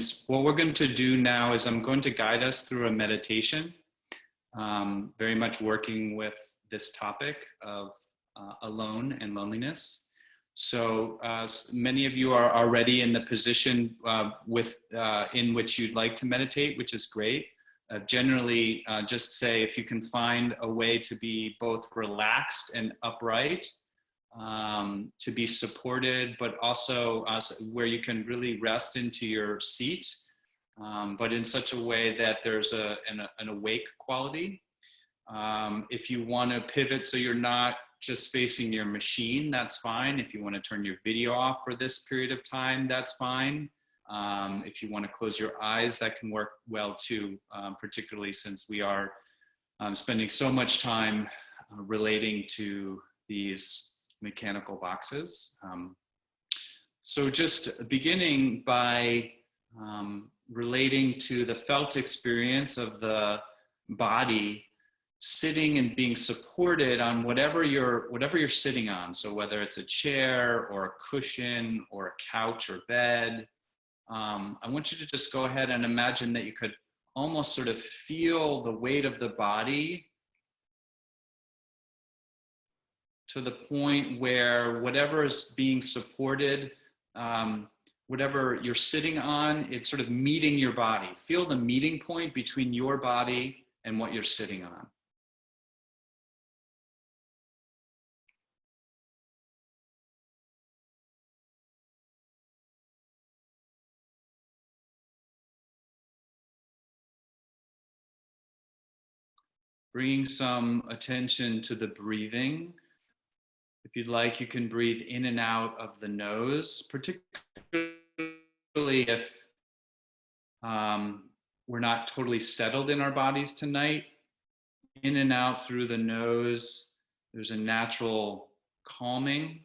And what we're going to do now is I'm going to guide us through a meditation, very much working with this topic of alone and loneliness. So many of you are already in the position in which you'd like to meditate, which is great. Generally, just say if you can find a way to be both relaxed and upright, to be supported, but also where you can really rest into your seat, but in such a way that there's an awake quality. If you want to pivot so you're not just facing your machine, that's fine. If you want to turn your video off for this period of time, that's fine. If you want to close your eyes, that can work well too, particularly since we are spending so much time relating to these mechanical boxes. So just beginning by relating to the felt experience of the body sitting and being supported on whatever you're sitting on. So whether it's a chair or a cushion or a couch or bed, I want you to just go ahead and imagine that you could almost sort of feel the weight of the body to the point where whatever is being supported, whatever you're sitting on, it's sort of meeting your body. Feel the meeting point between your body and what you're sitting on. Bringing some attention to the breathing. If you'd like, you can breathe in and out of the nose, particularly if we're not totally settled in our bodies tonight. In and out through the nose, there's a natural calming.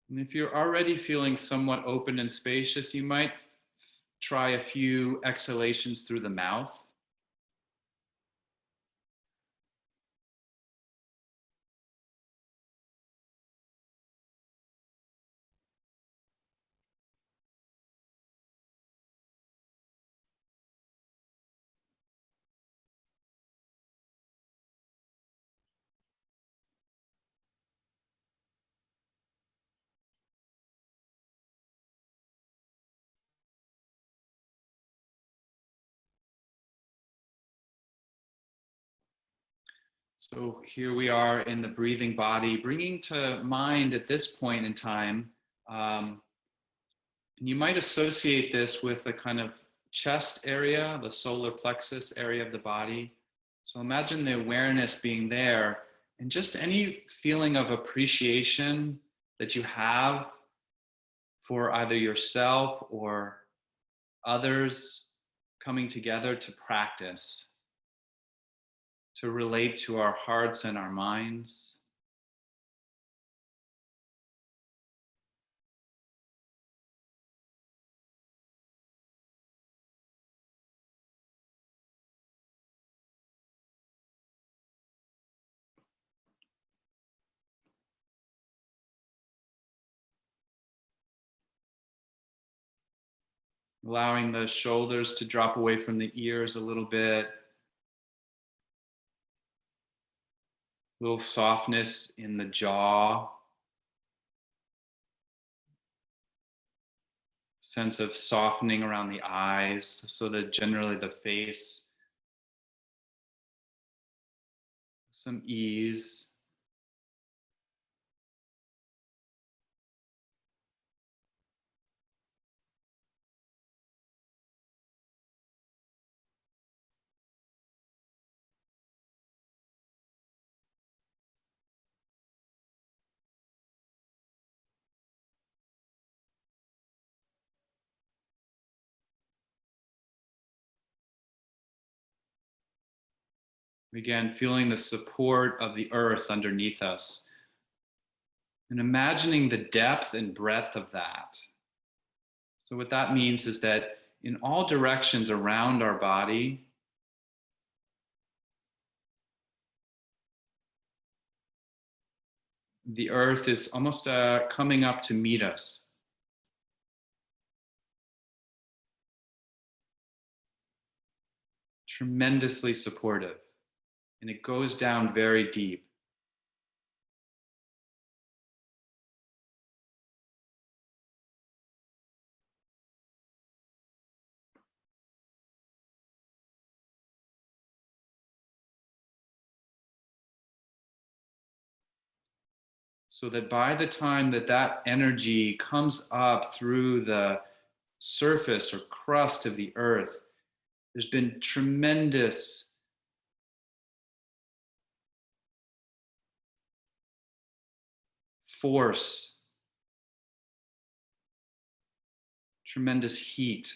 And if you're already feeling somewhat open and spacious, you might try a few exhalations through the mouth. So here we are in the breathing body, bringing to mind at this point in time, and you might associate this with the kind of chest area, the solar plexus area of the body. So imagine the awareness being there and just any feeling of appreciation that you have for either yourself or others coming together to practice, to relate to our hearts and our minds. Allowing the shoulders to drop away from the ears a little bit. A little softness in the jaw. Sense of softening around the eyes so that generally the face, some ease. Again, feeling the support of the earth underneath us and imagining the depth and breadth of that. So what that means is that in all directions around our body, the earth is almost coming up to meet us. tremendously supportive, and it goes down very deep. So that by the time that that energy comes up through the surface or crust of the earth, there's been tremendous force, tremendous heat,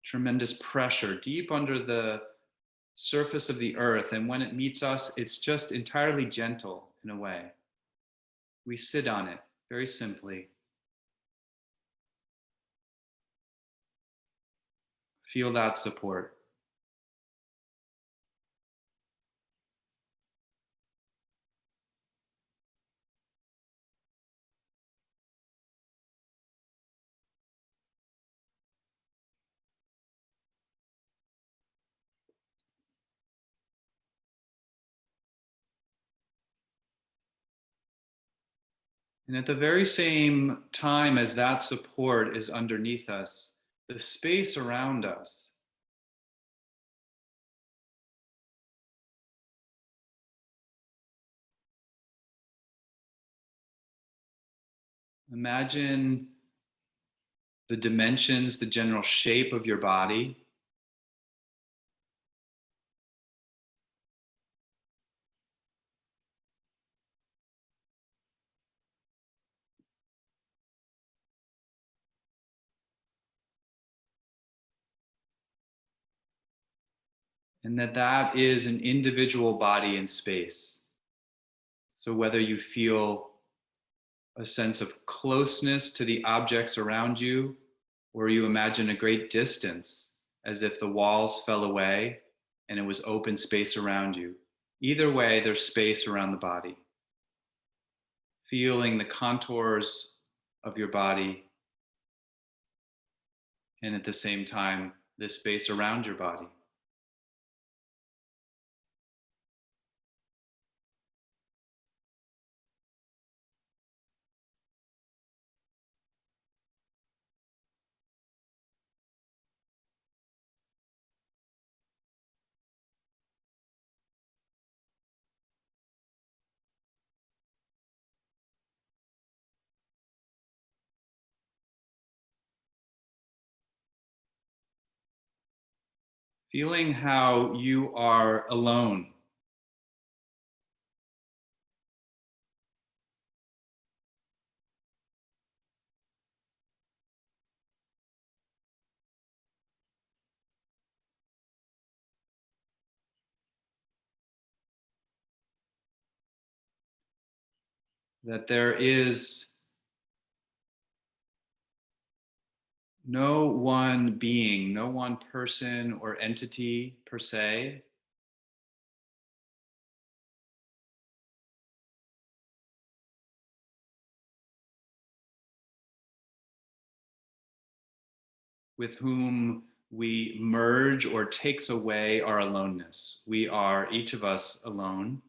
tremendous pressure deep under the surface of the earth. And when it meets us, it's just entirely gentle in a way. We sit on it very simply. Feel that support. And at the very same time as that support is underneath us, the space around us, imagine the dimensions, the general shape of your body. And that is an individual body in space. So whether you feel a sense of closeness to the objects around you, or you imagine a great distance as if the walls fell away and it was open space around you. Either way, there's space around the body. Feeling the contours of your body, and at the same time, the space around your body. Feeling how you are alone, that there is no one being, no one person or entity per se, with whom we merge or takes away our aloneness. We are, each of us, alone,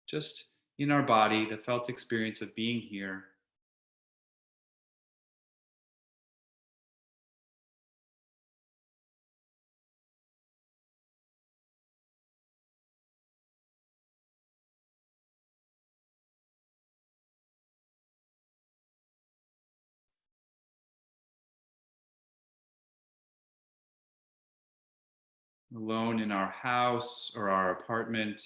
just in our body, the felt experience of being here. Alone in our house or our apartment.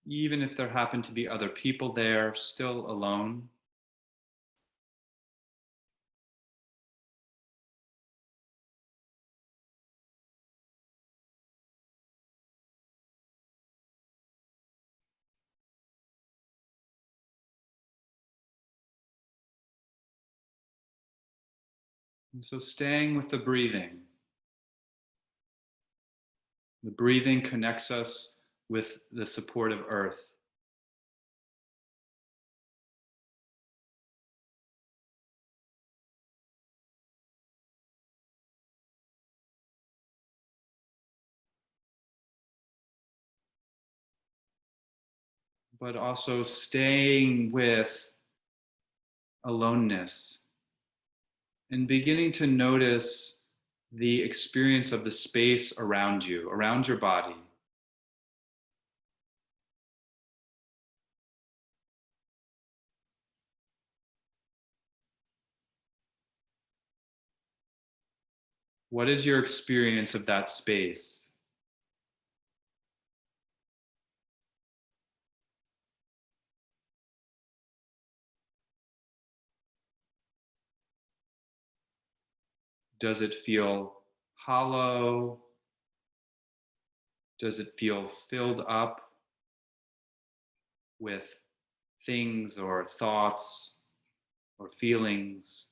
Even if there happen to be other people there, still alone. And so staying with the breathing. The breathing connects us with the support of earth. but also staying with aloneness and beginning to notice the experience of the space around you, around your body. What is your experience of that space? Does it feel hollow? Does it feel filled up with things or thoughts or feelings?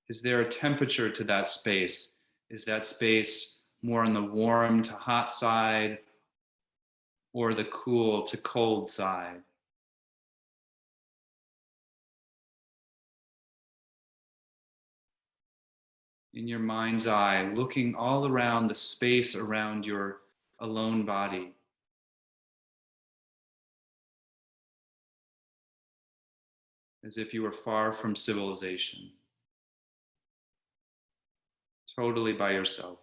Is there a temperature to that space? Is that space more on the warm to hot side or the cool to cold side? In your mind's eye, looking all around the space around your alone body, as if you were far from civilization, totally by yourself.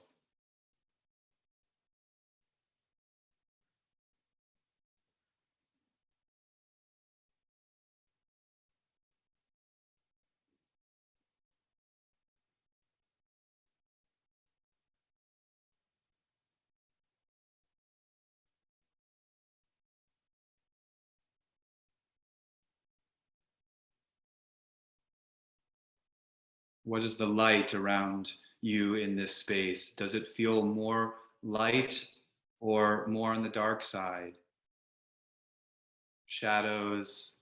What is the light around you in this space? Does it feel more light or more on the dark side? Shadows?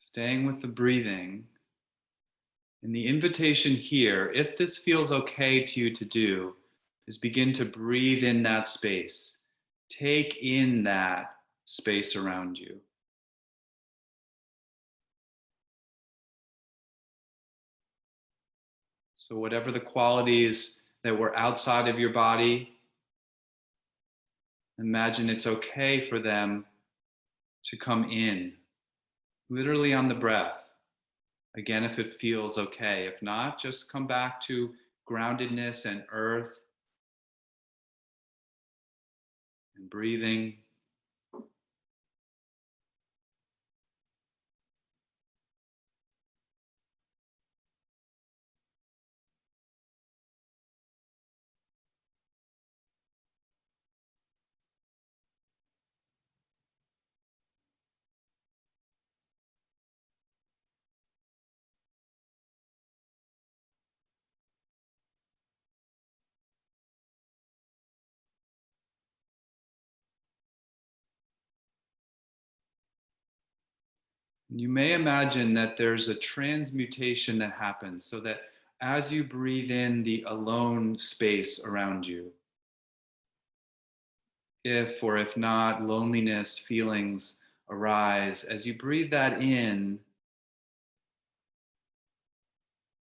Staying with the breathing. And the invitation here, if this feels okay to you to do, is begin to breathe in that space. Take in that space around you. So, whatever the qualities that were outside of your body, imagine it's okay for them to come in, literally on the breath. Again, if it feels okay. If not, just come back to groundedness and earth and breathing. You may imagine that there's a transmutation that happens so that as you breathe in the alone space around you, if or if not loneliness feelings arise, as you breathe that in,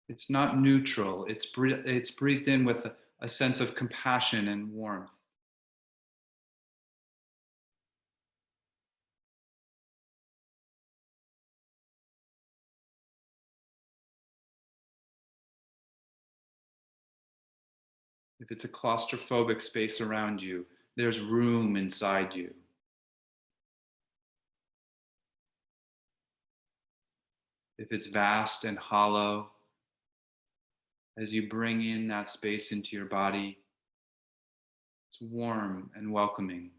it's not neutral, it's breathed in with a sense of compassion and warmth. If it's a claustrophobic space around you, there's room inside you. If it's vast and hollow, as you bring in that space into your body, it's warm and welcoming.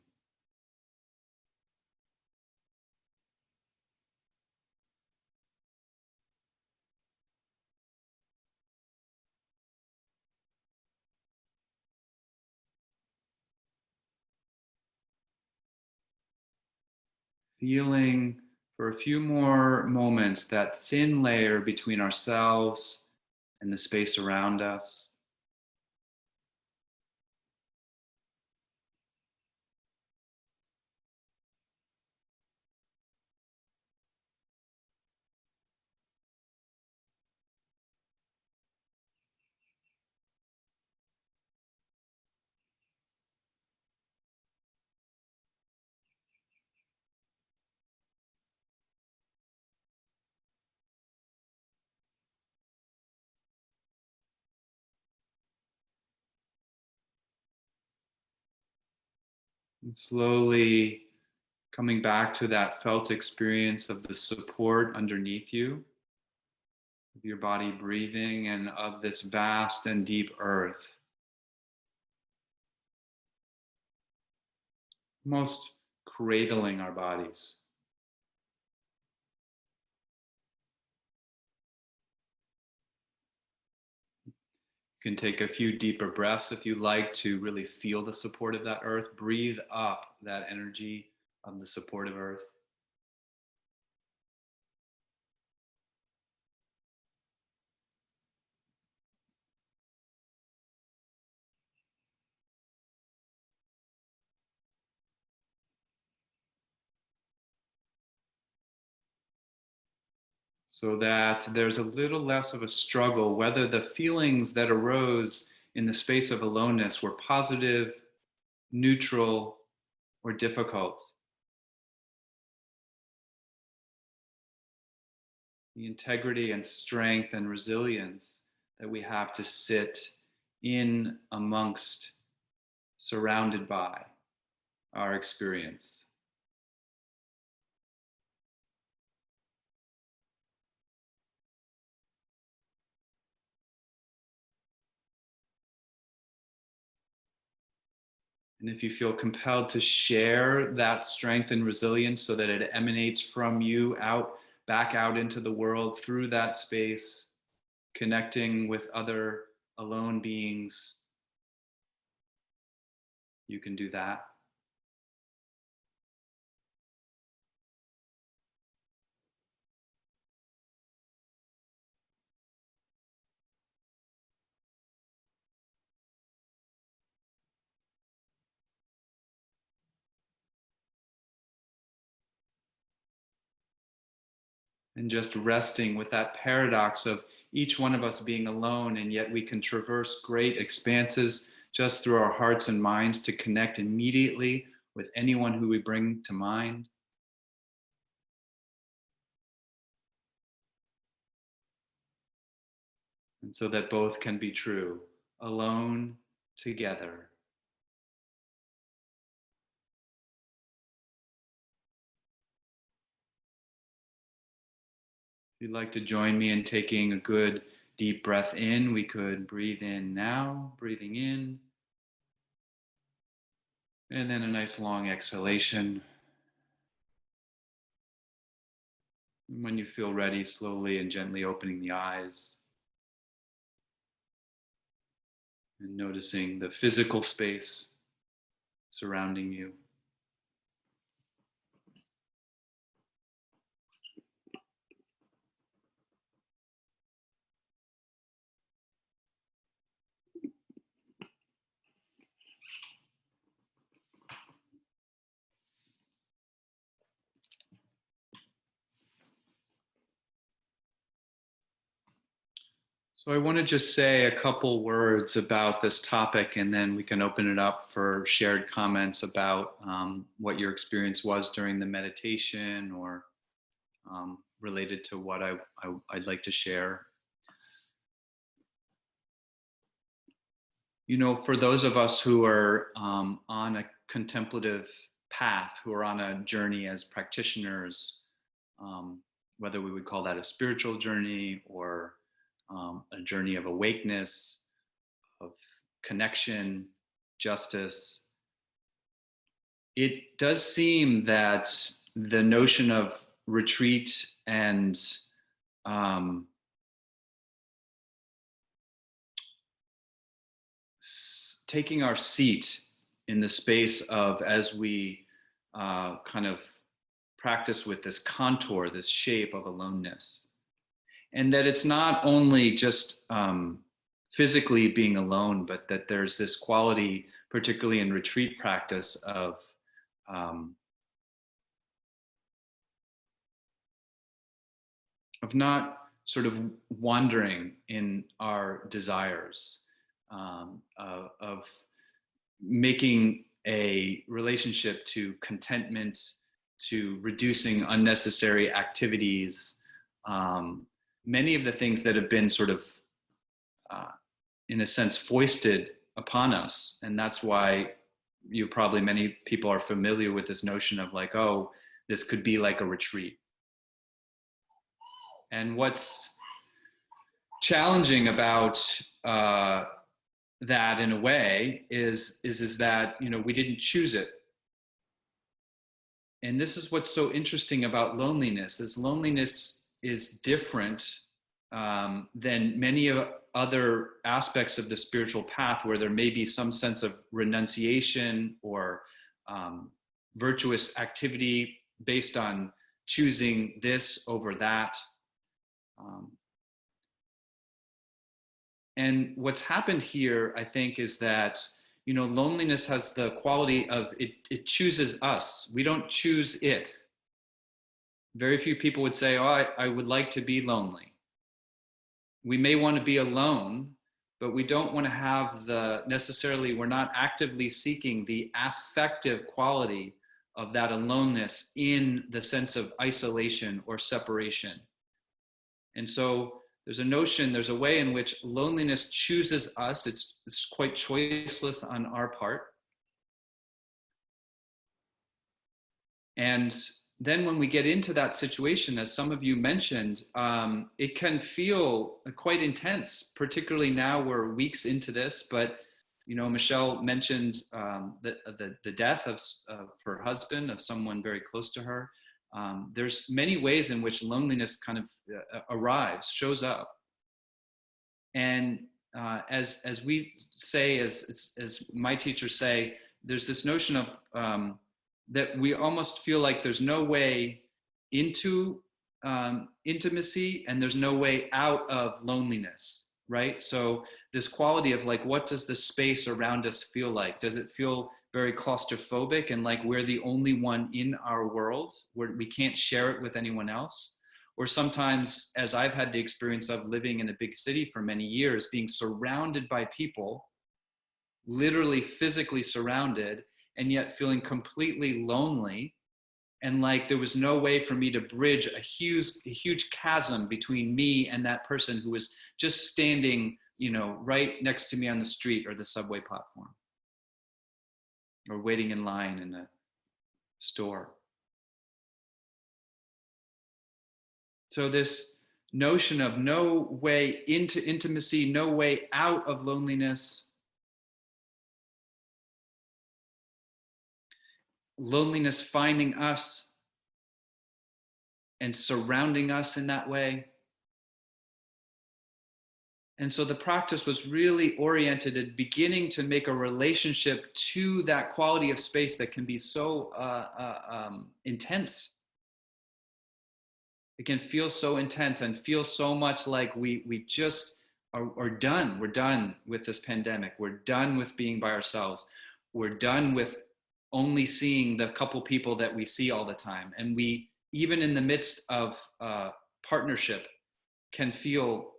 feeling for a few more moments that thin layer between ourselves and the space around us. And slowly coming back to that felt experience of the support underneath you, of your body breathing, and of this vast and deep earth, almost cradling our bodies. You can take a few deeper breaths if you like to really feel the support of that earth. Breathe up that energy of the support of earth. So that there's a little less of a struggle whether the feelings that arose in the space of aloneness were positive, neutral, or difficult. The integrity and strength and resilience that we have to sit in amongst, surrounded by our experience. And if you feel compelled to share that strength and resilience so that it emanates from you out, back out into the world through that space, connecting with other alone beings, you can do that. And just resting with that paradox of each one of us being alone, and yet we can traverse great expanses just through our hearts and minds to connect immediately with anyone who we bring to mind. And so that both can be true, alone, together. If you'd like to join me in taking a good deep breath in, we could breathe in now, breathing in, and then a nice long exhalation. And when you feel ready, slowly and gently opening the eyes and noticing the physical space surrounding you. So I want to just say a couple words about this topic, and then we can open it up for shared comments about what your experience was during the meditation, or related to what I'd like to share. You know, for those of us who are on a contemplative path, who are on a journey as practitioners, whether we would call that a spiritual journey or a journey of awakeness, of connection, justice, it does seem that the notion of retreat and um, taking our seat in the space of, as we kind of practice with this contour, this shape of aloneness. And that it's not only just physically being alone, but that there's this quality, particularly in retreat practice, um, of not sort of wandering in our desires, of making a relationship to contentment, to reducing unnecessary activities, many of the things that have been sort of, in a sense, foisted upon us. And that's why many people are familiar with this notion of like, oh, this could be like a retreat. And what's challenging about that in a way is that, we didn't choose it. And this is what's so interesting about loneliness, is loneliness is different than many other aspects of the spiritual path, where there may be some sense of renunciation or virtuous activity based on choosing this over that. And what's happened here, I think, is that, loneliness has the quality of it chooses us. We don't choose it. Very few people would say, oh, I would like to be lonely. We may want to be alone, but we don't want to have we're not actively seeking the affective quality of that aloneness in the sense of isolation or separation. And so there's a way in which loneliness chooses us. It's quite choiceless on our part. And then when we get into that situation, as some of you mentioned, it can feel quite intense, particularly now we're weeks into this. But, Michelle mentioned the death of her husband, of someone very close to her. There's many ways in which loneliness kind of shows up. And as we say, as my teachers say, there's this notion of that we almost feel like there's no way into intimacy, and there's no way out of loneliness, right? So this quality of like, what does the space around us feel like? Does it feel very claustrophobic and like we're the only one in our world, where we can't share it with anyone else? Or sometimes, as I've had the experience of living in a big city for many years, being surrounded by people, literally physically surrounded, and yet feeling completely lonely, and like there was no way for me to bridge a huge chasm between me and that person who was just standing, right next to me on the street or the subway platform, or waiting in line in a store. So this notion of no way into intimacy, no way out of loneliness, loneliness finding us and surrounding us in that way. And so the practice was really oriented at beginning to make a relationship to that quality of space that can be so intense. It can feel so intense and feel so much like we just are done. We're done with this pandemic. We're done with being by ourselves. We're done with only seeing the couple people that we see all the time. And we, even in the midst of partnership, can feel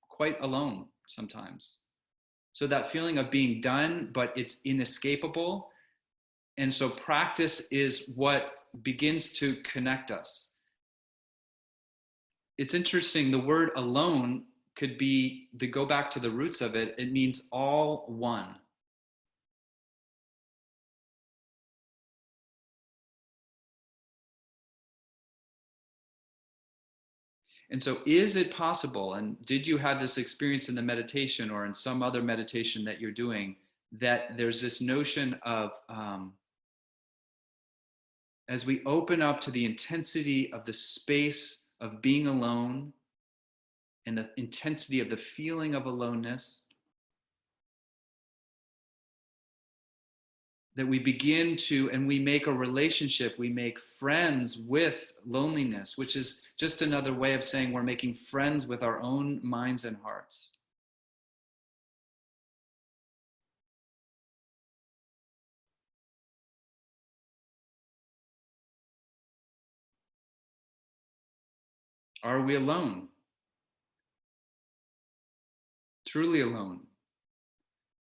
quite alone sometimes. So that feeling of being done, but it's inescapable. And so practice is what begins to connect us. It's interesting, the word alone could be, to go back to the roots of it, it means all one. And so is it possible, and did you have this experience in the meditation or in some other meditation that you're doing, that there's this notion of, as we open up to the intensity of the space of being alone and the intensity of the feeling of aloneness, that we begin to, and we make a relationship, we make friends with loneliness, which is just another way of saying we're making friends with our own minds and hearts. Are we alone? Truly alone?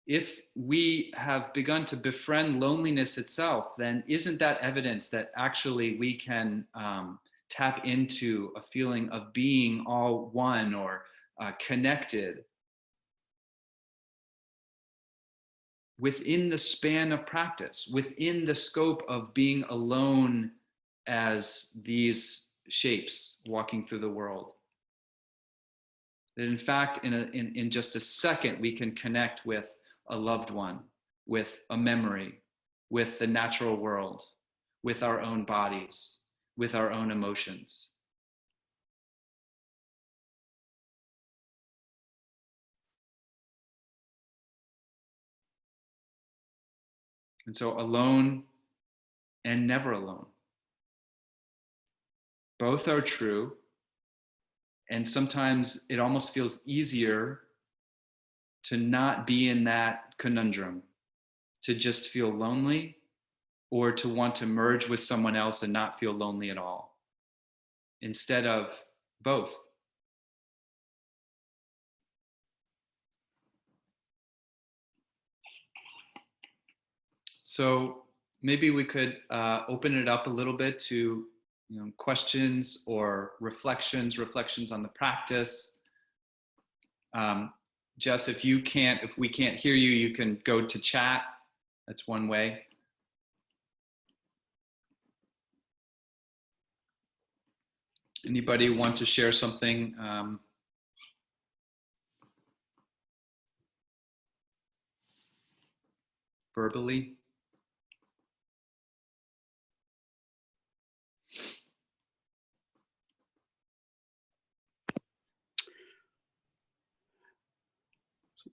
If we have begun to befriend loneliness itself, then isn't that evidence that actually we can tap into a feeling of being all one or connected within the span of practice, within the scope of being alone as these shapes walking through the world? That in fact, in just a second, we can connect with a loved one, with a memory, with the natural world, with our own bodies, with our own emotions. And so alone and never alone. Both are true. And sometimes it almost feels easier to not be in that conundrum, to just feel lonely, or to want to merge with someone else and not feel lonely at all, instead of both. So maybe we could open it up a little bit to questions or reflections on the practice. Jess, if we can't hear you, you can go to chat. That's one way. Anybody want to share something verbally?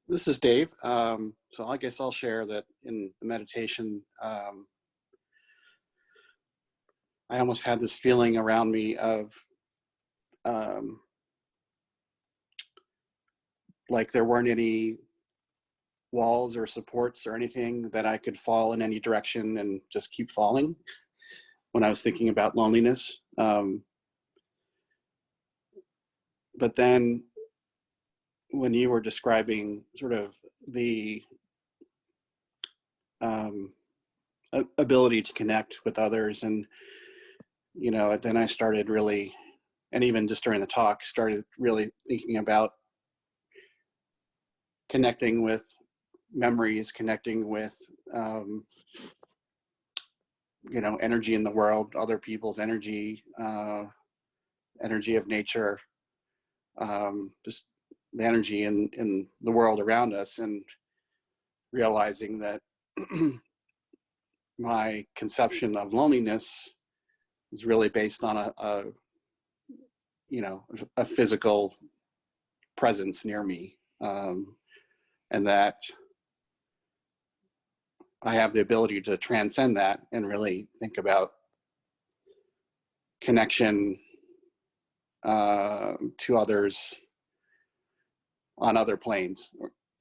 This is Dave. So I guess I'll share that in the meditation, I almost had this feeling around me of like there weren't any walls or supports or anything that I could fall in any direction and just keep falling when I was thinking about loneliness. But then when you were describing sort of the ability to connect with others, and then I started really, and even just during the talk, started really thinking about connecting with memories, connecting with energy in the world, other people's energy, energy of nature, just the energy in the world around us, and realizing that my conception of loneliness is really based on a physical presence near me, and that I have the ability to transcend that and really think about connection to others on other planes,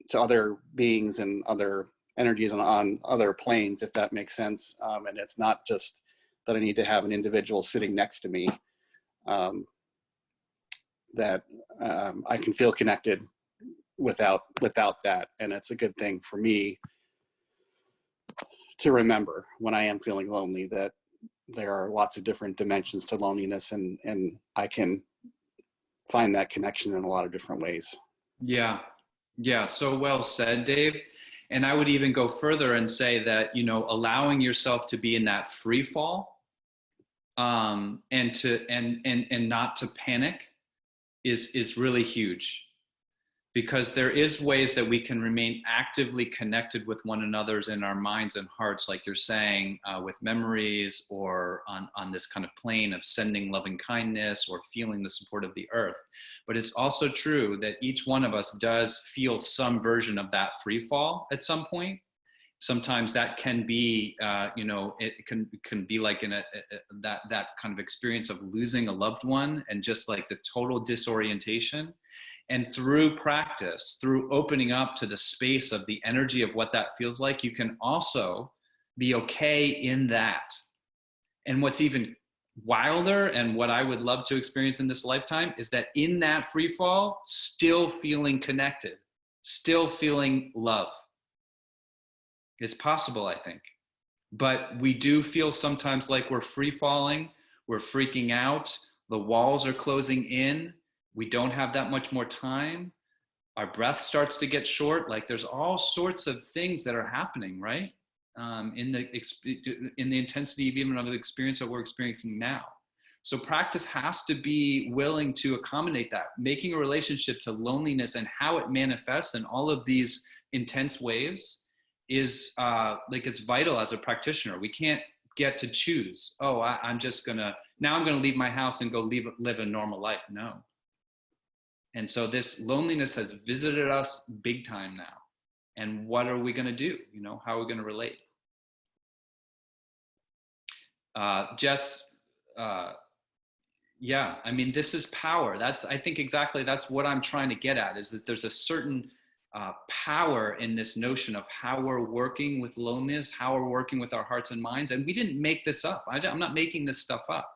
to other beings and other energies on other planes, if that makes sense. And it's not just that I need to have an individual sitting next to me, that I can feel connected without that. And it's a good thing for me to remember when I am feeling lonely, that there are lots of different dimensions to loneliness, and I can find that connection in a lot of different ways. Yeah, so well said, Dave. And I would even go further and say that, allowing yourself to be in that free fall, and not to panic is really huge, because there is ways that we can remain actively connected with one another's in our minds and hearts, like you're saying, with memories, or on this kind of plane of sending loving kindness or feeling the support of the earth. But it's also true that each one of us does feel some version of that free fall at some point. sometimes that can be, it can be like that kind of experience of losing a loved one and just like the total disorientation. And through practice, through opening up to the space of the energy of what that feels like, you can also be okay in that. And what's even wilder, and what I would love to experience in this lifetime, is that in that free fall, still feeling connected, still feeling love. It's possible, I think. But we do feel sometimes like we're free falling, we're freaking out, the walls are closing in, we don't have that much more time, our breath starts to get short. Like there's all sorts of things that are happening, right? In the intensity of even of the experience that we're experiencing now. So practice has to be willing to accommodate that, making a relationship to loneliness and how it manifests in all of these intense waves is like, it's vital as a practitioner. We can't get to choose, oh, I'm gonna leave my house and go live a normal life. No. And so this loneliness has visited us big time now. And what are we going to do? How are we going to relate? Jess, yeah, I mean, this is power. I think exactly that's what I'm trying to get at, is that there's a certain power in this notion of how we're working with loneliness, how we're working with our hearts and minds. And we didn't make this up. I'm not making this stuff up.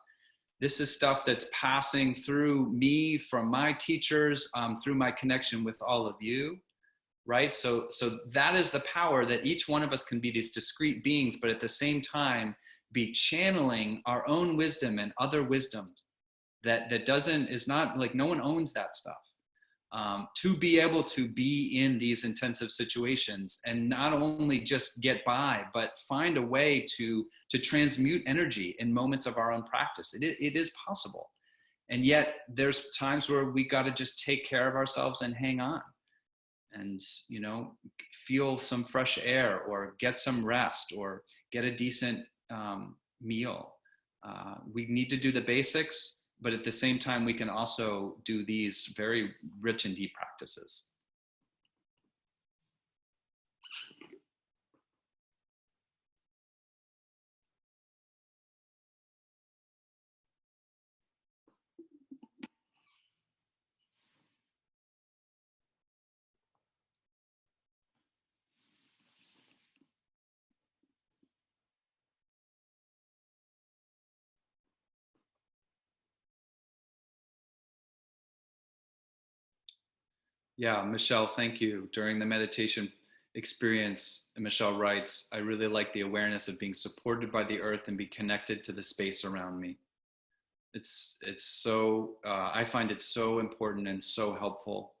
This is stuff that's passing through me from my teachers, through my connection with all of you, right? So that is the power, that each one of us can be these discrete beings, but at the same time be channeling our own wisdom and other wisdoms that is not like, no one owns that stuff. To be able to be in these intensive situations and not only just get by, but find a way to transmute energy in moments of our own practice. It is possible. And yet there's times where we got to just take care of ourselves and hang on and, feel some fresh air or get some rest or get a decent meal. We need to do the basics, but at the same time, we can also do these very rich and deep practices. Yeah, Michelle, thank you. During the meditation experience, Michelle writes, I really like the awareness of being supported by the earth and be connected to the space around me. It's so, I find it so important and so helpful.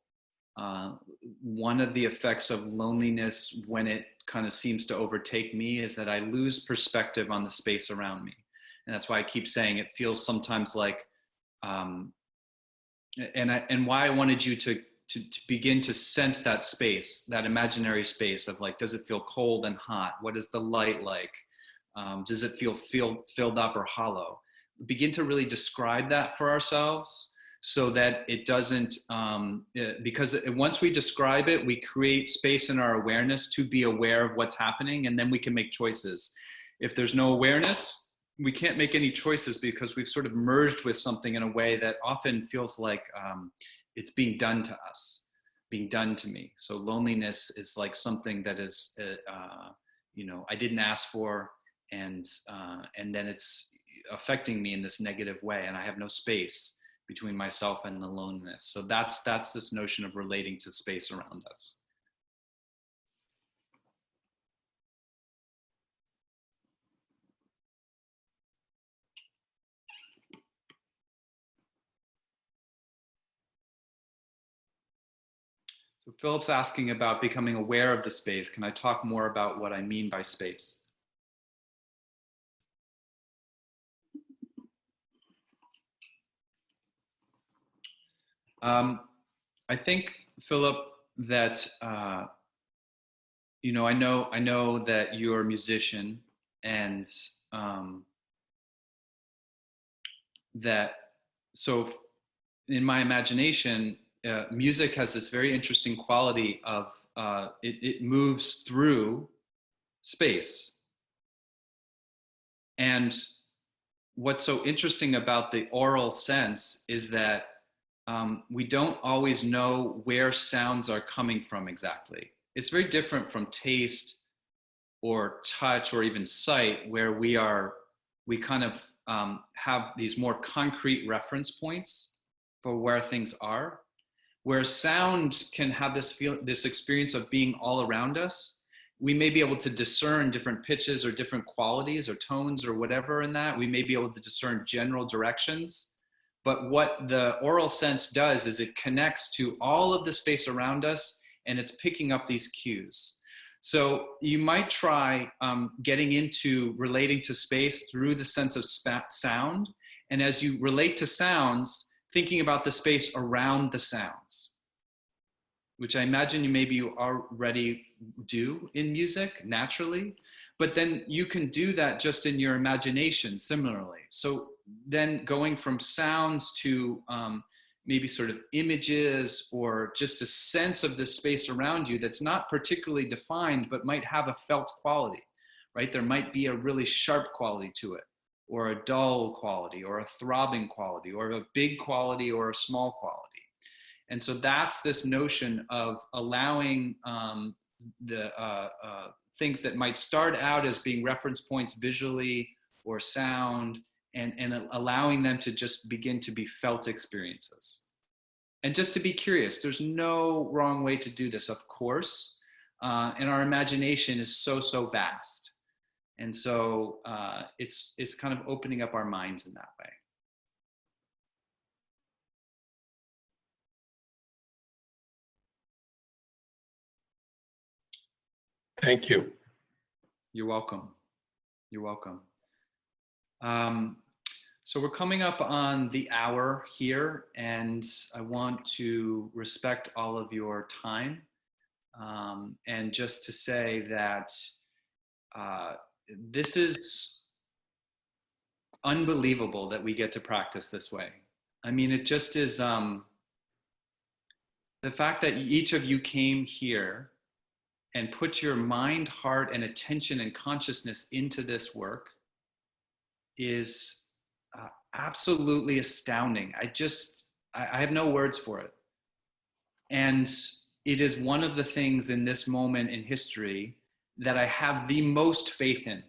One of the effects of loneliness when it kind of seems to overtake me is that I lose perspective on the space around me. And that's why I keep saying it feels sometimes like, and why I wanted you to begin to sense that space, that imaginary space of like, does it feel cold and hot? What is the light like? Does it feel filled up or hollow? Begin to really describe that for ourselves so that it doesn't, because once we describe it, we create space in our awareness to be aware of what's happening, and then we can make choices. If there's no awareness, we can't make any choices because we've sort of merged with something in a way that often feels like it's being done to us, being done to me. So loneliness is like something that is, I didn't ask for, and then it's affecting me in this negative way, and I have no space between myself and the loneliness. So that's this notion of relating to space around us. So Philip's asking about becoming aware of the space. Can I talk more about what I mean by space? I think, Philip, that I know that you're a musician, and that so in my imagination, music has this very interesting quality of it moves through space. And what's so interesting about the oral sense is that we don't always know where sounds are coming from exactly. It's very different from taste or touch or even sight, where we kind of have these more concrete reference points for where things are. Where sound can have this experience of being all around us. We may be able to discern different pitches or different qualities or tones or whatever in that. We may be able to discern general directions. But what the oral sense does is it connects to all of the space around us, and it's picking up these cues. So you might try getting into relating to space through the sense of sound. And as you relate to sounds, thinking about the space around the sounds, which I imagine you already do in music naturally, but then you can do that just in your imagination similarly. So then going from sounds to maybe sort of images or just a sense of the space around you that's not particularly defined, but might have a felt quality, right? There might be a really sharp quality to it, or a dull quality, or a throbbing quality, or a big quality, or a small quality. And so that's this notion of allowing the things that might start out as being reference points visually or sound, and allowing them to just begin to be felt experiences. And just to be curious, there's no wrong way to do this, of course. And our imagination is so vast. And so it's kind of opening up our minds in that way. Thank you. You're welcome. You're welcome. So we're coming up on the hour here, and I want to respect all of your time. And just to say that this is unbelievable that we get to practice this way. I mean, it just is the fact that each of you came here and put your mind, heart, and attention and consciousness into this work is absolutely astounding. I have no words for it. And it is one of the things in this moment in history that I have the most faith in.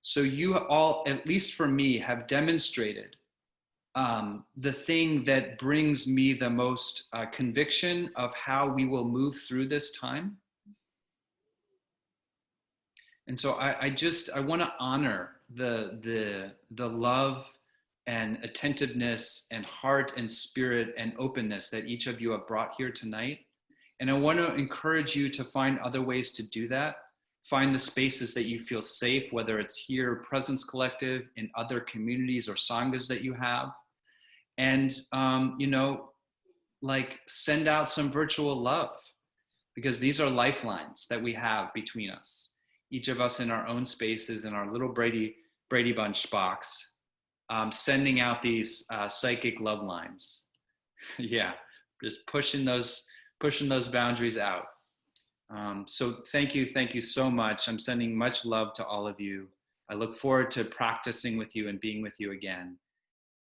So you all, at least for me, have demonstrated the thing that brings me the most conviction of how we will move through this time. And so I want to honor the love and attentiveness and heart and spirit and openness that each of you have brought here tonight. And I want to encourage you to find other ways to do that. Find the spaces that you feel safe, whether it's here, Presence Collective, in other communities or sanghas that you have. And, send out some virtual love, because these are lifelines that we have between us. Each of us in our own spaces, in our little Brady Bunch box, sending out these psychic love lines. Yeah, just pushing those boundaries out. So thank you so much. I'm sending much love to all of you. I look forward to practicing with you and being with you again.